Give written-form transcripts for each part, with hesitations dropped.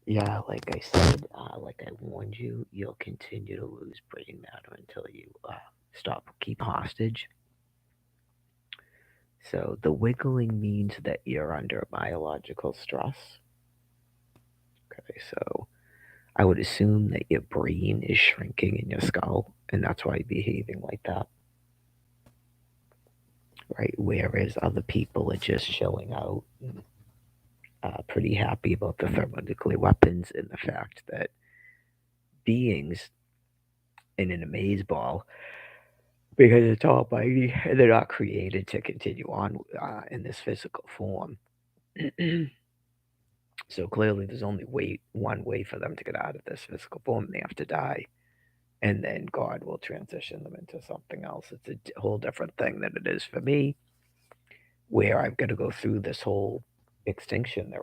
Yeah, like I said, like I warned you, you'll continue to lose brain matter until you keep hostage. So the wiggling means that you're under biological stress. Okay, so I would assume that your brain is shrinking in your skull, and that's why you're behaving like that, right? Whereas other people are just chilling out, and, pretty happy about the thermonuclear weapons and the fact that beings in an amaze ball, because it's almighty and they're not created to continue on in this physical form. So clearly, there's only one way for them to get out of this physical form. They have to die, and then God will transition them into something else. It's a whole different thing than it is for me, where I've got to go through this whole extinction they're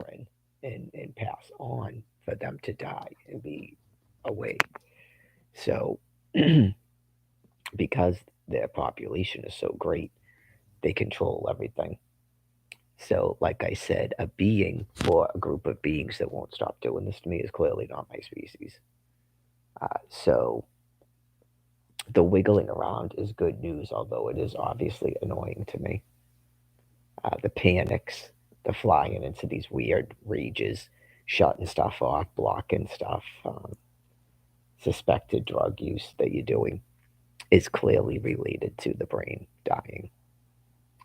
in and pass on for them to die and be away. So, because their population is so great, they control everything. So, like I said, a being or a group of beings that won't stop doing this to me is clearly not my species. So, the wiggling around is good news, although it is obviously annoying to me. The panics, the flying into these weird rages, shutting stuff off, blocking stuff, suspected drug use that you're doing is clearly related to the brain dying.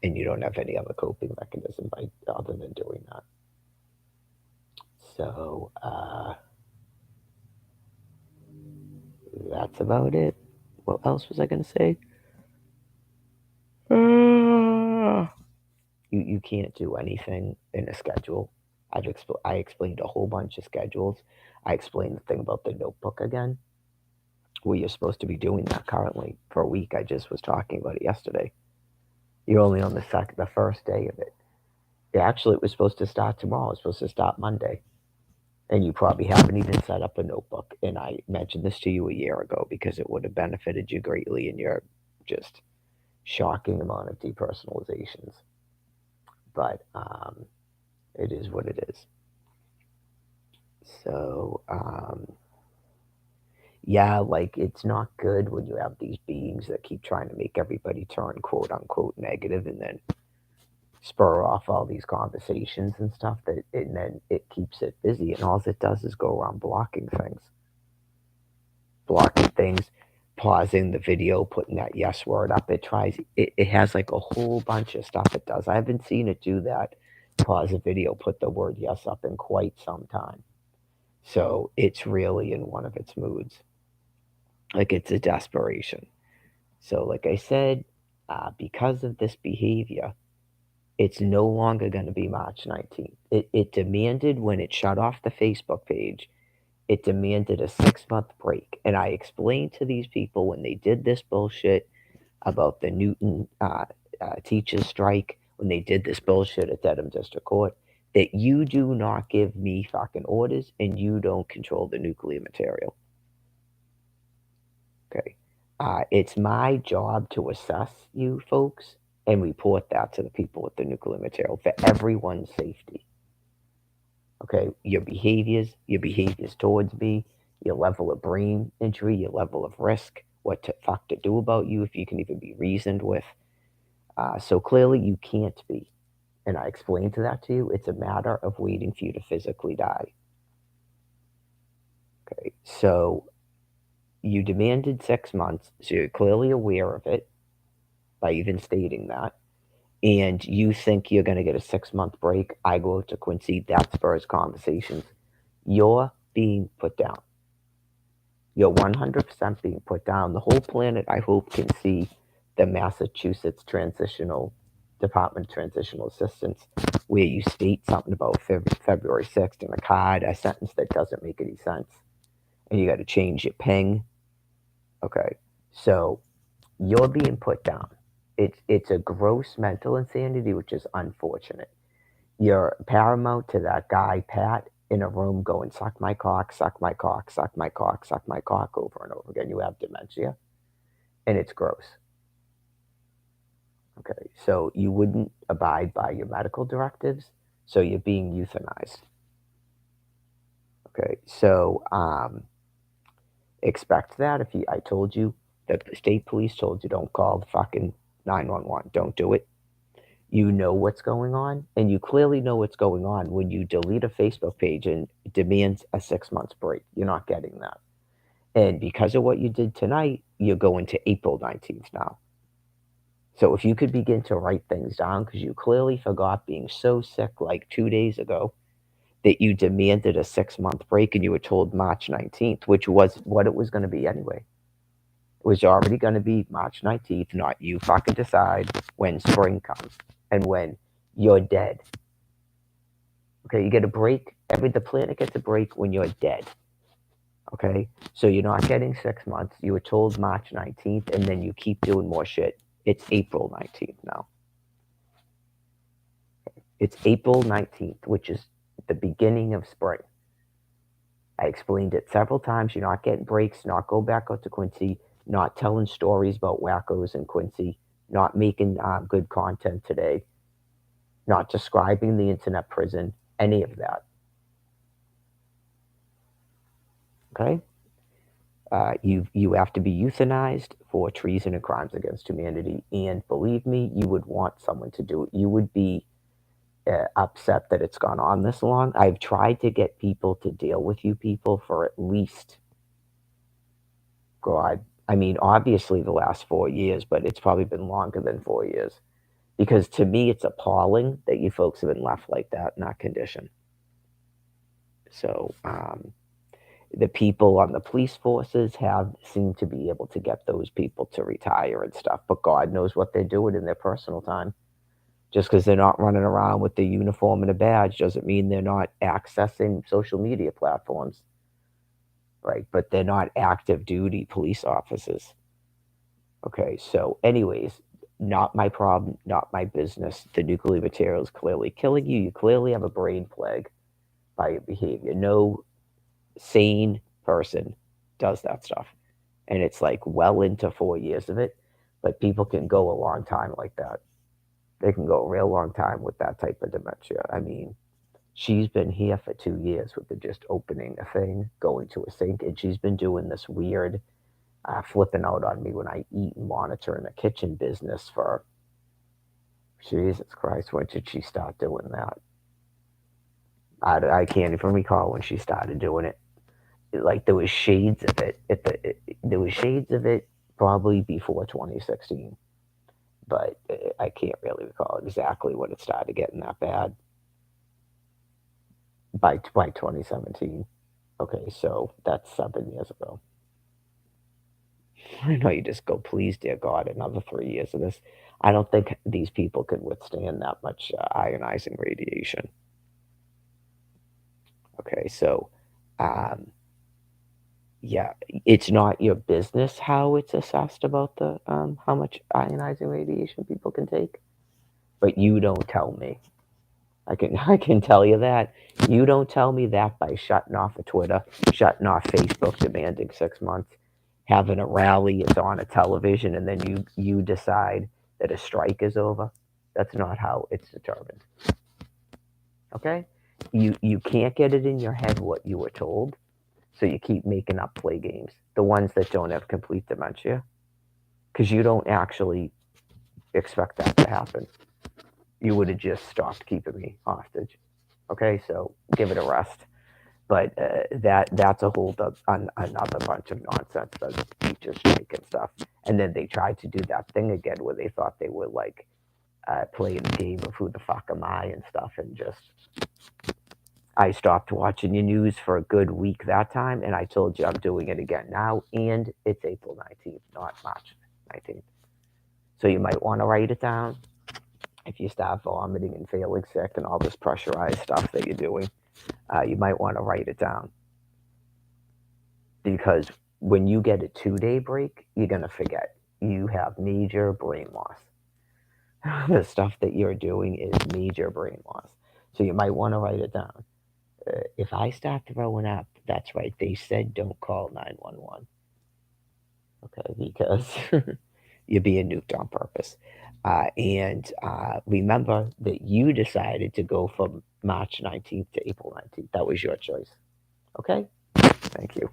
And you don't have any other coping mechanism other than doing that. So, that's about it. What else was I going to say? You can't do anything in a schedule. I explained a whole bunch of schedules. I explained the thing about the notebook again, where you're supposed to be doing that currently for a week. I just was talking about it yesterday. You're only on the first day of it. Actually, it was supposed to start tomorrow. It's supposed to start Monday, and you probably haven't even set up a notebook. And I mentioned this to you a year ago because it would have benefited you greatly in your just shocking amount of depersonalizations. But it is what it is. So, yeah, like it's not good when you have these beings that keep trying to make everybody turn quote unquote negative and then spur off all these conversations and stuff and then it keeps it busy and all it does is go around blocking things, pausing the video, putting that yes word up. It has like a whole bunch of stuff it does. I haven't seen it do that. Pause a video, put the word yes up in quite some time. So it's really in one of its moods. Like it's a desperation. So, like I said, because of this behavior, it's no longer going to be March 19th. It demanded, when it shut off the Facebook page, it demanded a 6 month break. And I explained to these people when they did this bullshit about the Newton teachers strike, when they did this bullshit at Dedham District Court, that you do not give me fucking orders and you don't control the nuclear material. Okay. It's my job to assess you folks and report that to the people with the nuclear material for everyone's safety. Okay. Your behaviors towards me, your level of brain injury, your level of risk, what to fuck to do about you if you can even be reasoned with. So clearly you can't be. And I explained to that to you. It's a matter of waiting for you to physically die. Okay. So you demanded 6 months. So you're clearly aware of it by even stating that. And you think you're going to get a 6 month break. I go to Quincy, that spurs conversations. You're being put down. You're 100% being put down. The whole planet, I hope, can see the Massachusetts Transitional Department of Transitional Assistance, where you state something about February 6th in a card, a sentence that doesn't make any sense. And you got to change your ping. Okay. So you're being put down. It's a gross mental insanity, which is unfortunate. You're paramount to that guy Pat in a room going suck my cock, suck my cock, suck my cock, suck my cock over and over again. You have dementia, and it's gross. Okay, so you wouldn't abide by your medical directives, so you're being euthanized. Okay, so expect that. I told you that the state police told you don't call the fucking 911. Don't do it. You know what's going on, and you clearly know what's going on when you delete a Facebook page and demands a 6 months break. You're not getting that. And because of what you did tonight, you're going to April 19th now. So if you could begin to write things down, because you clearly forgot being so sick like 2 days ago that you demanded a 6 month break and you were told March 19th, which was what it was going to be anyway. It was already going to be March 19th, not you fucking decide when spring comes and when you're dead. Okay, you get a break. The planet gets a break when you're dead. Okay, so you're not getting 6 months. You were told March 19th, and then you keep doing more shit. It's April 19th now. It's April 19th, which is the beginning of spring. I explained it several times. You're not getting breaks, not go back out to Quincy, not telling stories about wackos in Quincy, not making good content today, not describing the internet prison, any of that. Okay? You have to be euthanized for treason and crimes against humanity. And believe me, you would want someone to do it. You would be upset that it's gone on this long. I've tried to get people to deal with you people for at least, God, I mean, obviously the last 4 years, but it's probably been longer than 4 years. Because to me, it's appalling that you folks have been left like that in that condition. So, the people on the police forces have seemed to be able to get those people to retire and stuff, but God knows what they're doing in their personal time. Just because they're not running around with the uniform and a badge doesn't mean they're not accessing social media platforms, right? But they're not active duty police officers. Okay, so anyways, not my problem, not my business. The nuclear material is clearly killing you. You clearly have a brain plague by your behavior. No sane person does that stuff. And it's like well into 4 years of it, but people can go a long time like that. They can go a real long time with that type of dementia. I mean, she's been here for 2 years with the just opening a thing, going to a sink, and she's been doing this weird flipping out on me when I eat and monitor in the kitchen business for Jesus Christ. When did she start doing that? I can't even recall when she started doing it. Like there was shades of it. There was shades of it probably before 2016, but I can't really recall exactly when it started getting that bad. By 2017. Okay, so that's 7 years ago. I know you just go, please, dear God, another 3 years of this. I don't think these people can withstand that much ionizing radiation. Okay, so um, yeah, it's not your business how it's assessed about the how much ionizing radiation people can take, but you don't tell me. I can tell you that. You don't tell me that by shutting off of Twitter, shutting off Facebook, demanding 6 months, having a rally, it's on a television, and then you decide that a strike is over. That's not how it's determined. Okay? You can't get it in your head what you were told, so you keep making up play games. The ones that don't have complete dementia, because you don't actually expect that to happen. You would have just stopped keeping me hostage. Okay, so give it a rest. But that's a whole another bunch of nonsense, the teachers strike and stuff. And then they tried to do that thing again where they thought they were like playing a game of who the fuck am I and stuff, and just I stopped watching the news for a good week that time, and I told you I'm doing it again now, and it's April 19th, not March 19th. So you might want to write it down if you start vomiting and feeling sick and all this pressurized stuff that you're doing. You might want to write it down, because when you get a 2 day break, you're going to forget. You have major brain loss. The stuff that you're doing is major brain loss. So you might want to write it down. If I start throwing up, that's right. They said don't call 911. Okay, because you're being nuked on purpose. And remember that you decided to go from March 19th to April 19th. That was your choice. Okay? Thank you.